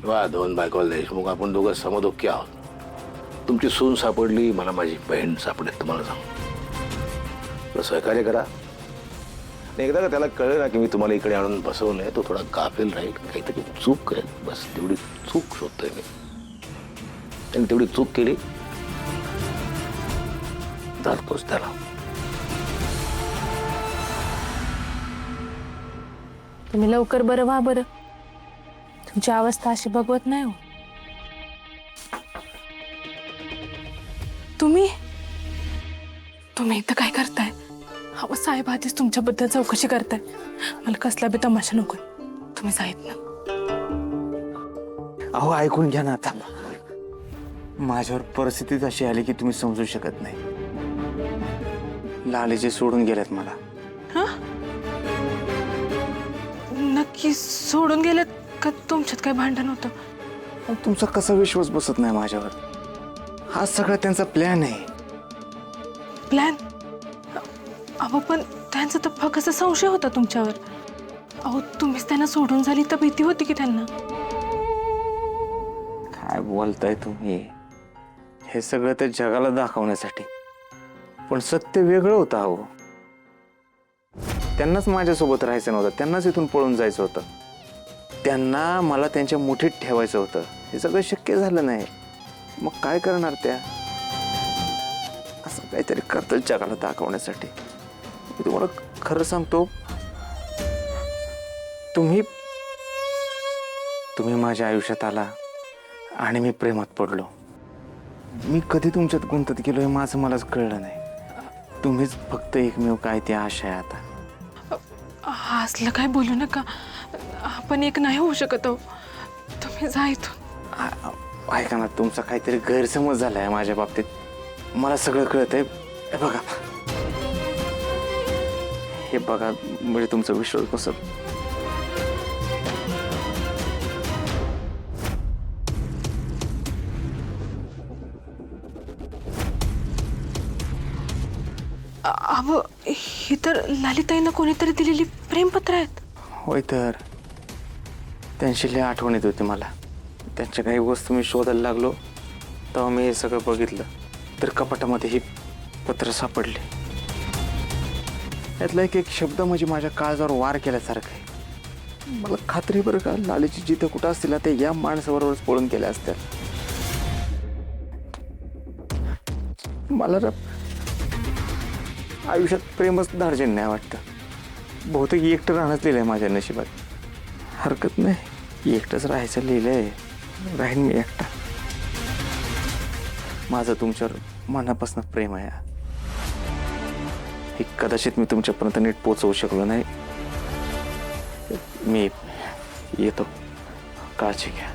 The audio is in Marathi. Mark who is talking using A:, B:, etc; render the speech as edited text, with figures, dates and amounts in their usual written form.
A: वा, दोन बायकोला देशमुख आपण दोघं समदुःखी आहोत. तुमची सून सापडली, मला माझी बहीण सापडेल. तुम्हाला सांग, सहकार्य करा. एकदा का त्याला कळलं ना की मी तुम्हाला इकडे आणून बसवलंय, तो थोडा गाफील राहील. काहीतरी चूक आहे, बस तेवढी चूक शोधतोय मी. त्याने तेवढी चूक केली, धरतोच त्याला.
B: तुम्ही लवकर बरं व्हा बरं. तुमची अवस्था अशी बघवत नाही हो. तुम्ही इथं काय करताय? अहो साहेब आधीच तुमच्याबद्दल चौकशी करताय. मला कसला बी तमाशा नको. तुम्ही जाईत ना.
C: अहो ऐकून घ्या ना आता. माझ्यावर परिस्थितीच अशी आली की तुम्ही समजू शकत नाही. लालेचे सोडून गेल्यात मला.
B: नक्की सोडून गेलेत का? तुमच्यात काय भांडण होतं?
C: तुमचा कसा विश्वास बसत नाही माझ्यावर? हा सगळा त्यांचा प्लॅन आहे.
B: प्लॅन? अहो पण त्यांचा तर फक्त संशय होता तुमच्यावर. अहो तुम्हीच त्यांना सोडून झाली तर भीती होती की त्यांना.
C: काय बोलताय तुम्ही? हे सगळं त्या जगाला दाखवण्यासाठी, पण सत्य वेगळं होतं. अहो त्यांनाच माझ्यासोबत राहायचं नव्हतं, त्यांनाच इथून पळून जायचं होतं. त्यांना मला त्यांच्या मुठीत ठेवायचं होतं. हे सगळं शक्य झालं नाही. मग काय करणार त्या? असं काहीतरी करतात जगाला दाखवण्यासाठी. मी तुम्हाला खरं सांगतो, तुम्ही माझ्या आयुष्यात आला आणि मी प्रेमात पडलो. मी कधी तुमच्यात गुंतत गेलो हे माझं मलाच कळलं नाही. तुम्हीच फक्त एकमेव काय ती आशा आहे आता.
B: असलं काय बोलू नका. आपण एक नाही होऊ शकत आहो. तुम्ही जा इथून.
C: ऐका ना, तुमचा काहीतरी गैरसमज झालाय माझ्या बाबतीत. मला सगळं कळत आहे. बघा, हे बघा, म्हणजे तुमचा विश्वास बसत.
B: अहो ही तर ललिताईनं कोणीतरी दिलेली प्रेमपत्र आहेत.
C: होय, तर त्यांची लय आठवण येत होती मला. त्यांच्या काही वस्तू मी शोधायला लागलो तेव्हा मी हे सगळं बघितलं, तर कपाटामध्ये ही पत्र सापडले. यातला एक शब्द म्हणजे माझ्या काळजावर वार केल्यासारखं आहे. मला खात्री बरं का, लालीची जिथं कुठं असतील ते या माणसाबरोबरच पळून गेल्या असत्या. मला आयुष्यात प्रेमच धार्जन नाही वाटतं. बहुतेक एकटं राहणंच लिहिलंय माझ्या नशिबात. हरकत नाही, एकटंच राहायचं लिहिलंय. राहीन मी एकटा. माझं तुमच्यावर मनापासून प्रेम आहे. हे कदाचित मी तुमच्यापर्यंत नीट पोचवू शकलो नाही. मी येतो. काळजी घ्या.